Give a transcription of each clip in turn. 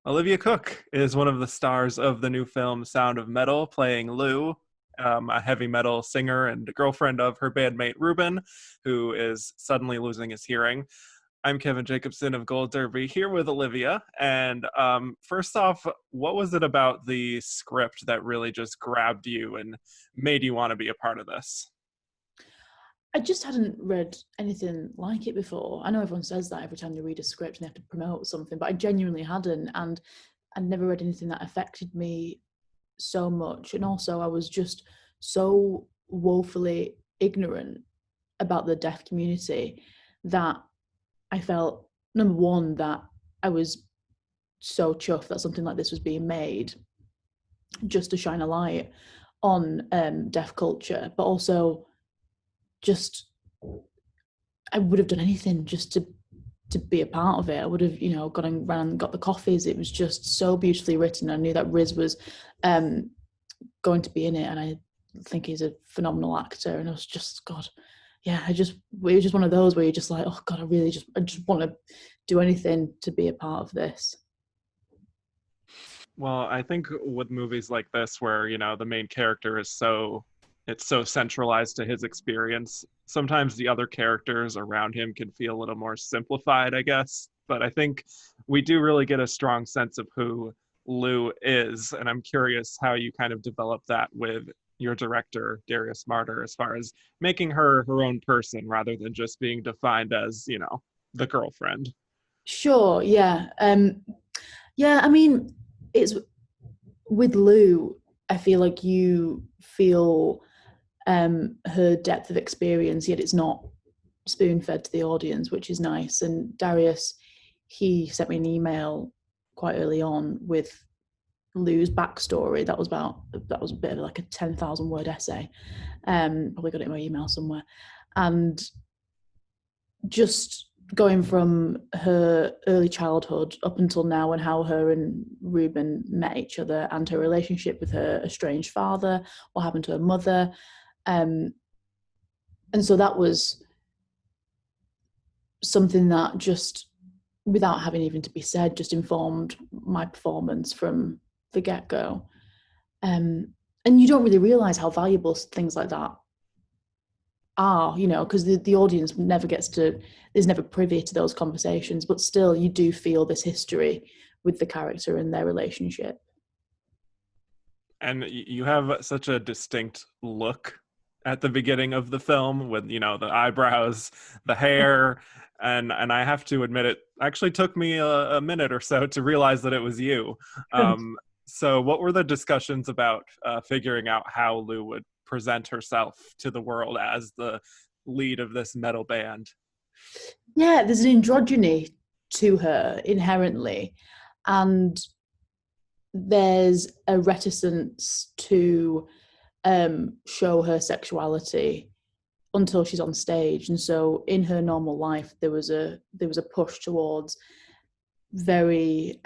Olivia Cooke is one of the stars of the new film Sound of Metal, playing Lou, a heavy metal singer and girlfriend of her bandmate Ruben, who is suddenly losing his hearing. I'm Kevin Jacobsen of Gold Derby here with Olivia. And first off, what was it about the script that really just grabbed you and made you want to be a part of this? I just hadn't read anything like it before. I know everyone says that every time they read a script and they have to promote something, but I genuinely hadn't, and I never read anything that affected me so much. And also, I was just so woefully ignorant about the deaf community that I felt, number one, that I was so chuffed that something like this was being made just to shine a light on deaf culture, but also just I would have done anything just to be a part of it. I would have, gone around and got the coffees. It was just so beautifully written. I knew that Riz was going to be in it, and I think he's a phenomenal actor. And I was just, God, yeah, it was just one of those where you're just like, oh God, I just want to do anything to be a part of this. Well, I think with movies like this, where, the main character is it's so centralized to his experience, sometimes the other characters around him can feel a little more simplified, I guess. But I think we do really get a strong sense of who Lou is. And I'm curious how you kind of develop that with your director, Darius Martyr, as far as making her own person rather than just being defined as, the girlfriend. Sure, yeah. Yeah, I mean, it's with Lou, I feel like you feel her depth of experience, yet it's not spoon-fed to the audience, which is nice. And Darius, he sent me an email quite early on with Lou's backstory. That was a bit of like a 10,000 word essay. Probably got it in my email somewhere. And just going from her early childhood up until now, and how her and Ruben met each other, and her relationship with her estranged father, what happened to her mother. And so that was something that just, without having even to be said, just informed my performance from the get-go. And you don't really realize how valuable things like that are, because the audience is never privy to those conversations, but still you do feel this history with the character and their relationship. And you have such a distinct look at the beginning of the film with, the eyebrows, the hair, and I have to admit, it actually took me a minute or so to realize that it was you. So what were the discussions about figuring out how Lou would present herself to the world as the lead of this metal band? Yeah, there's an androgyny to her inherently, and there's a reticence to show her sexuality until she's on stage. And so in her normal life, there was a push towards very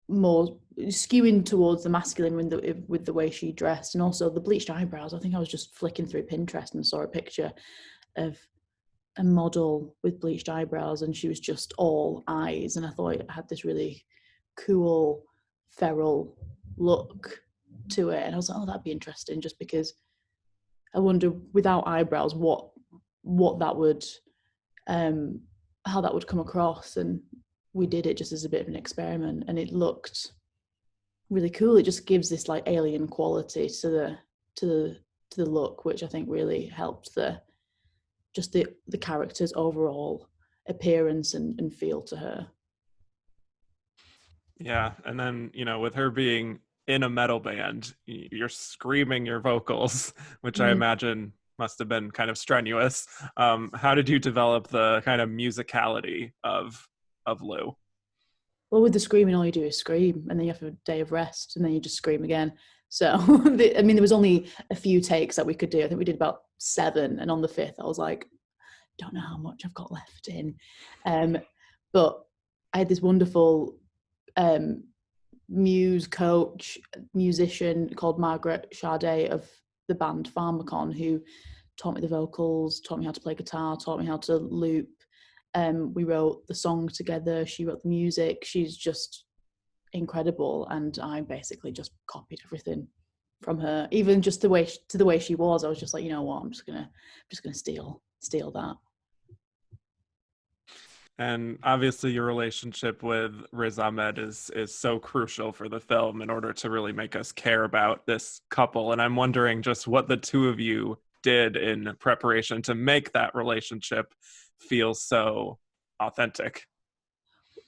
more skewing towards the masculine with the way she dressed, and also the bleached eyebrows. I think I was just flicking through Pinterest and saw a picture of a model with bleached eyebrows, and she was just all eyes, and I thought it had this really cool feral look to it. And I was like, oh, that'd be interesting, just because I wonder, without eyebrows, what that would how that would come across. And we did it just as a bit of an experiment, and it looked really cool. It just gives this like alien quality to the look, which I think really helped the character's overall appearance and feel to her. Yeah, and then, with her being in a metal band, you're screaming your vocals, which I imagine must have been kind of strenuous. How did you develop the kind of musicality of Lou? Well, with the screaming, all you do is scream, and then you have a day of rest, and then you just scream again. So, I mean, there was only a few takes that we could do. I think we did about 7, and on the 5th, I was like, don't know how much I've got left in. But I had this wonderful musician called Margaret Sade of the band Pharmacon, who taught me the vocals, taught me how to play guitar, taught me how to loop. We wrote the song together. She wrote the music. She's just incredible, and I basically just copied everything from her. Even just the way she was, I was just like, you know what, I'm just gonna steal that. And obviously your relationship with Riz Ahmed is so crucial for the film in order to really make us care about this couple. And I'm wondering just what the two of you did in preparation to make that relationship feel so authentic.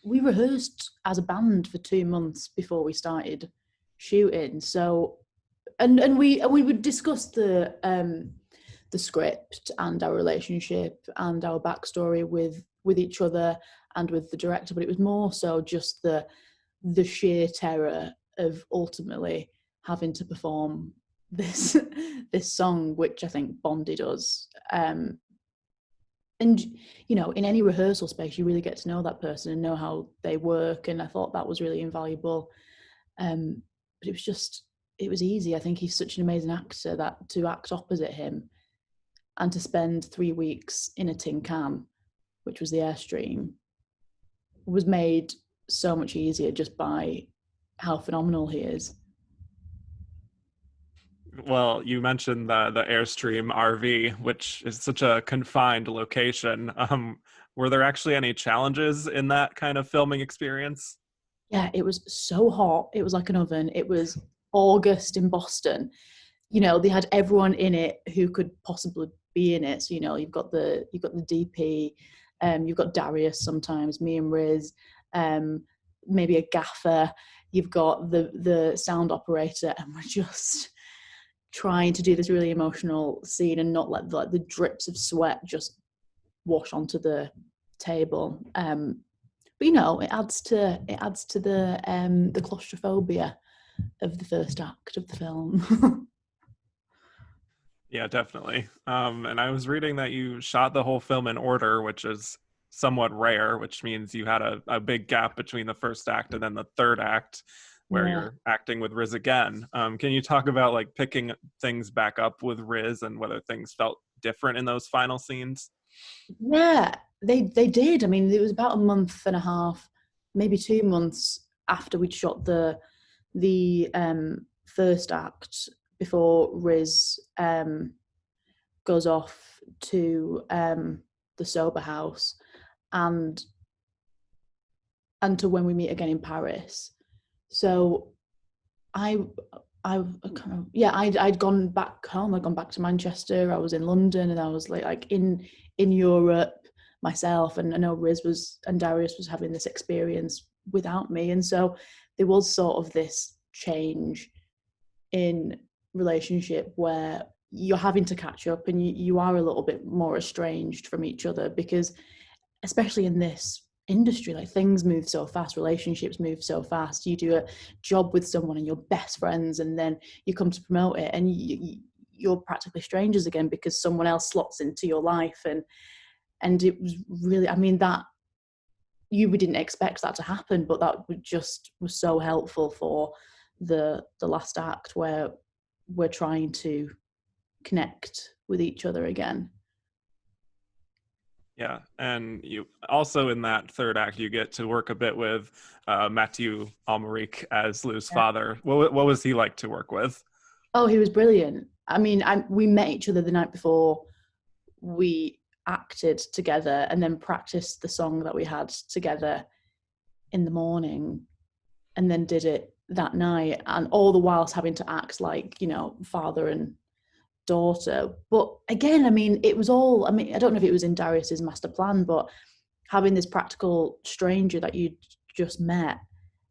We rehearsed as a band for 2 months before we started shooting. So and we would discuss the script and our relationship and our backstory with each other and with the director, but it was more so just the sheer terror of ultimately having to perform this this song, which I think bonded us. And you know, in any rehearsal space, you really get to know that person and know how they work, and I thought that was really invaluable. But it was easy. I think he's such an amazing actor that to act opposite him and to spend 3 weeks in a tin can, which was the Airstream, was made so much easier just by how phenomenal he is. Well, you mentioned the Airstream RV, which is such a confined location. Were there actually any challenges in that kind of filming experience? Yeah, it was so hot. It was like an oven. It was August in Boston. You know, they had everyone in it who could possibly be in it. So, you know, you've got the DP, you've got Darius sometimes, me and Riz, maybe a gaffer, you've got the sound operator, and we're just trying to do this really emotional scene and not let the drips of sweat just wash onto the table. But you know, it adds to the claustrophobia of the first act of the film. Yeah, definitely. And I was reading that you shot the whole film in order, which is somewhat rare, which means you had a big gap between the first act and then the third act where Yeah. you're acting with Riz again. Can you talk about like picking things back up with Riz and whether things felt different in those final scenes? Yeah, they did. I mean, it was about a month and a half, maybe 2 months after we'd shot the first act before Riz goes off to the sober house, and to when we meet again in Paris. So I I kind of, yeah, I'd gone back home. I'd gone back to Manchester. I was in London, and I was like in Europe myself. And I know Riz and Darius was having this experience without me, and so there was sort of this change in relationship where you're having to catch up, and you are a little bit more estranged from each other, because especially in this industry, like, things move so fast, relationships move so fast. You do a job with someone and you're best friends, and then you come to promote it and you're practically strangers again because someone else slots into your life. And it was really, I mean, that we didn't expect that to happen, but that just was so helpful for the last act, where we're trying to connect with each other again. Yeah, and you also in that third act you get to work a bit with Matthewlmerich as Lou's Yeah. father. What was he like to work with? Oh, he was brilliant. I mean, we met each other the night before we acted together, and then practiced the song that we had together in the morning, and then did it that night, and all the whilst having to act like, father and daughter. But again, I mean, it was all, I mean, I don't know if it was in Darius's master plan, but having this practical stranger that you just met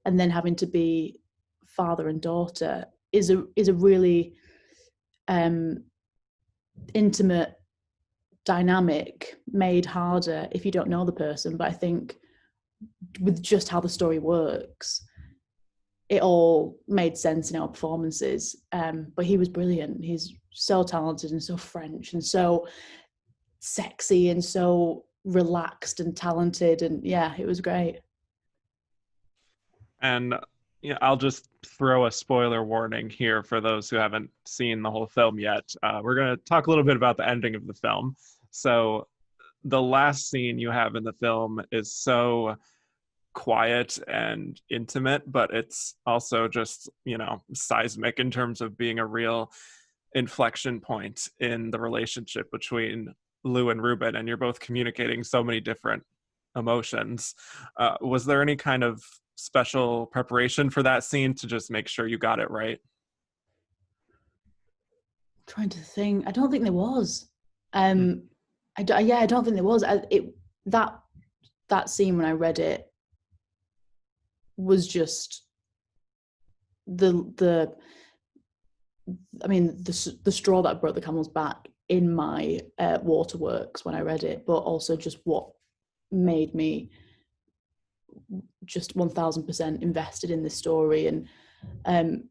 and then having to be father and daughter is a really intimate dynamic, made harder if you don't know the person. But I think with just how the story works, it all made sense in our performances. But he was brilliant. He's so talented and so French and so sexy and so relaxed and talented. And yeah, it was great. And I'll just throw a spoiler warning here for those who haven't seen the whole film yet. We're going to talk a little bit about the ending of the film. So the last scene you have in the film is so quiet and intimate, but it's also just, seismic in terms of being a real inflection point in the relationship between Lou and Ruben, and you're both communicating so many different emotions. Was there any kind of special preparation for that scene to just make sure you got it right? Trying to think. I don't think there was. I don't think there was. That scene when I read it was just the straw that broke the camel's back in my waterworks when I read it, but also just what made me just 1000% invested in this story. And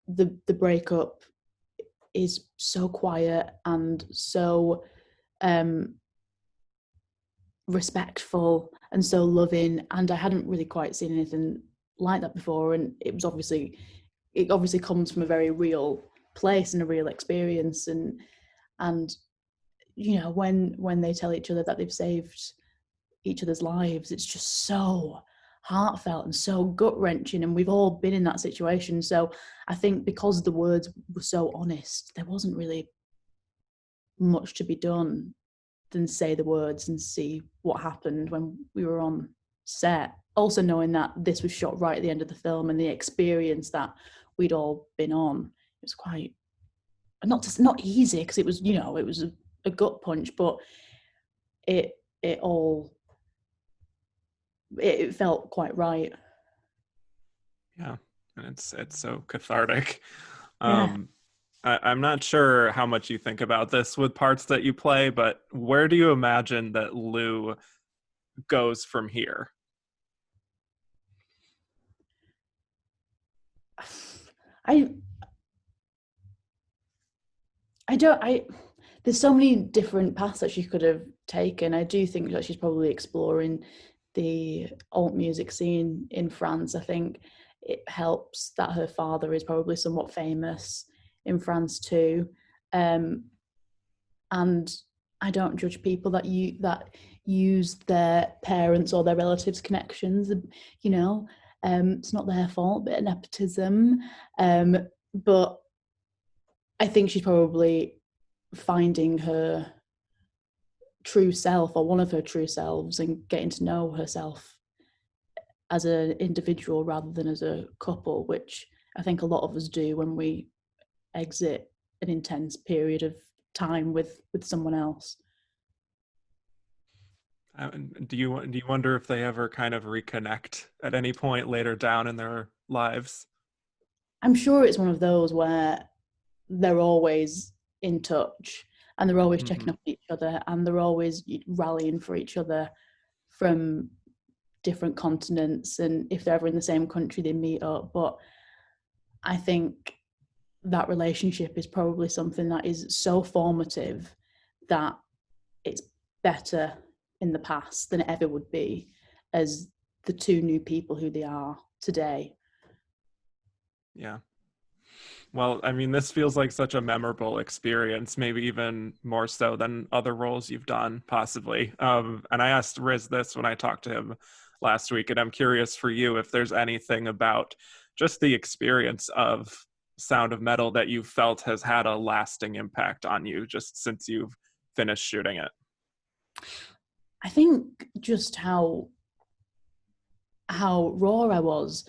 the breakup is so quiet and so respectful and so loving, and I hadn't really quite seen anything like that before. And it obviously comes from a very real place and a real experience, and when they tell each other that they've saved each other's lives, it's just so heartfelt and so gut-wrenching, and we've all been in that situation. So I think because the words were so honest, there wasn't really much to be done than say the words and see what happened when we were on set. Also knowing that this was shot right at the end of the film, and the experience that we'd all been on, it was quite not easy, because it was a gut punch, but it felt quite right. Yeah, and it's so cathartic. Yeah. I'm not sure how much you think about this with parts that you play, but where do you imagine that Lou goes from here? I don't. There's so many different paths that she could have taken. I do think that she's probably exploring the alt music scene in France. I think it helps that her father is probably somewhat famous in France too. And I don't judge people that use their parents or their relatives' connections. It's not their fault, bit of nepotism. But I think she's probably finding her true self, or one of her true selves, and getting to know herself as an individual rather than as a couple, which I think a lot of us do when we exit an intense period of time with someone else. Do you wonder if they ever kind of reconnect at any point later down in their lives? I'm sure it's one of those where they're always in touch, and they're always checking up on each other, and they're always rallying for each other from different continents, and if they're ever in the same country, they meet up. But I think that relationship is probably something that is so formative that it's better in the past than it ever would be as the two new people who they are today. Yeah. Well, I mean, this feels like such a memorable experience, maybe even more so than other roles you've done, possibly. And I asked Riz this when I talked to him last week, and I'm curious for you if there's anything about just the experience of Sound of Metal that you felt has had a lasting impact on you just since you've finished shooting it. I think just how raw I was.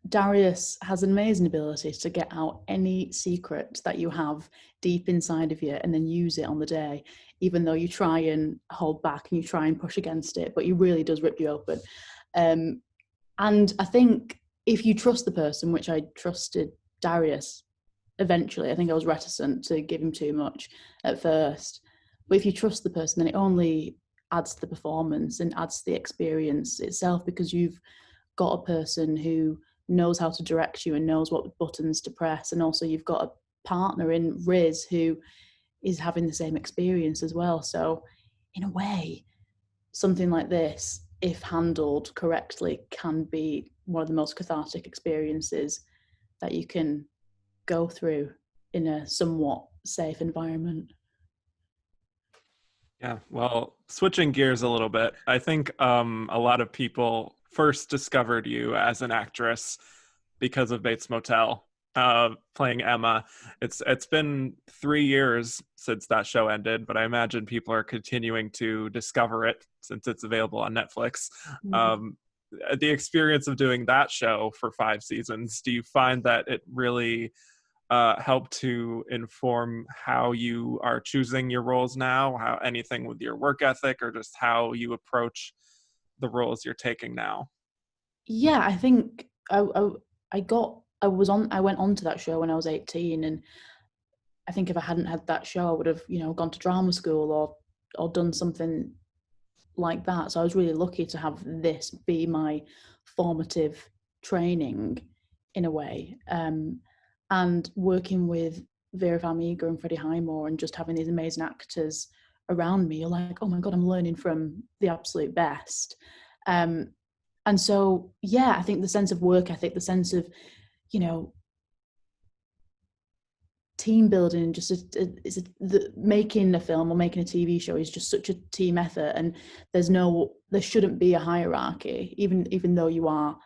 Darius has an amazing ability to get out any secret that you have deep inside of you and then use it on the day, even though you try and hold back and you try and push against it, but he really does rip you open. And I think if you trust the person, which I trusted Darius eventually, I think I was reticent to give him too much at first, but if you trust the person, then it only adds to the performance and adds to the experience itself, because you've got a person who knows how to direct you and knows what buttons to press, and also you've got a partner in Riz who is having the same experience as well. So in a way, something like this, if handled correctly, can be one of the most cathartic experiences that you can go through in a somewhat safe environment. Yeah, well, switching gears a little bit, I think a lot of people first discovered you as an actress because of Bates Motel, playing Emma. It's been 3 years since that show ended, but I imagine people are continuing to discover it since it's available on Netflix. Mhm. Um, the experience of doing that show for 5 seasons, do you find that it really help to inform how you are choosing your roles now, how anything with your work ethic or just how you approach the roles you're taking now? Yeah, I think I went on to that show when I was 18, and I think if I hadn't had that show, I would have, gone to drama school or done something like that. So I was really lucky to have this be my formative training in a way. And working with Vera Farmiga and Freddie Highmore and just having these amazing actors around me, you're like, oh my God, I'm learning from the absolute best. And so, yeah, I think the sense of work ethic, the sense of, you know, team building and just making a film or making a TV show is just such a team effort, and there shouldn't be a hierarchy, even though you are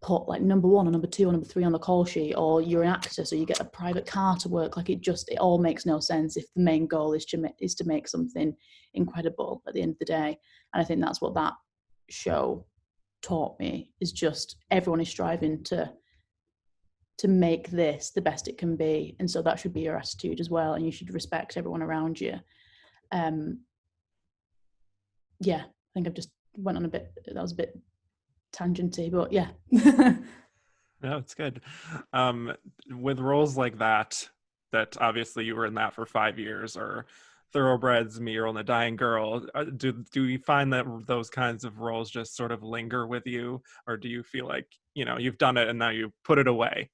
put like number one or number two or number three on the call sheet, or you're an actor so you get a private car to work. Like it all makes no sense if the main goal is to make something incredible at the end of the day. And I think that's what that show taught me, is just everyone is striving to make this the best it can be, and so that should be your attitude as well, and you should respect everyone around you. Yeah, I think I've just went on that was a bit tangenty, but yeah. No, it's good. With roles like that obviously you were in that for 5 years, or Thoroughbreds, Me, Earl and the Dying Girl, do you find that those kinds of roles just sort of linger with you, or do you feel like, you've done it and now you put it away?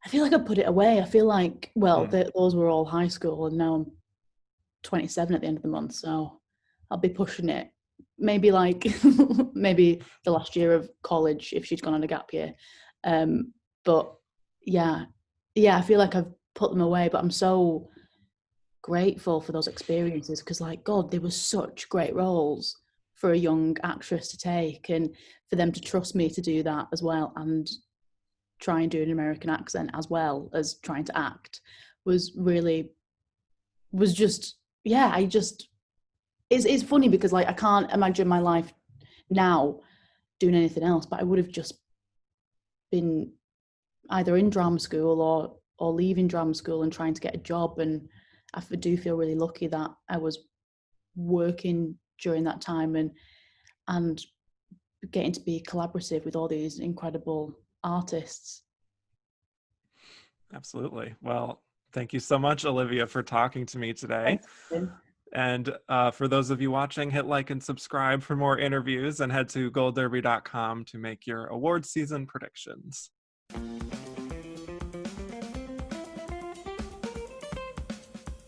I feel like I put it away. I feel like, well, Hmm. those were all high school, and now I'm 27 at the end of the month, so I'll be pushing it. Maybe like maybe the last year of college if she'd gone on a gap year. But yeah, I feel like I've put them away, but I'm so grateful for those experiences, because like God, they were such great roles for a young actress to take, and for them to trust me to do that as well, and try and do an American accent as well as trying to act, was just, yeah, it's funny because like I can't imagine my life now doing anything else, but I would have just been either in drama school or leaving drama school and trying to get a job. And I do feel really lucky that I was working during that time, and getting to be collaborative with all these incredible artists. Absolutely. Well, thank you so much, Olivia, for talking to me today. Thanks, Tim. And for those of you watching, hit like and subscribe for more interviews, and head to goldderby.com to make your award season predictions.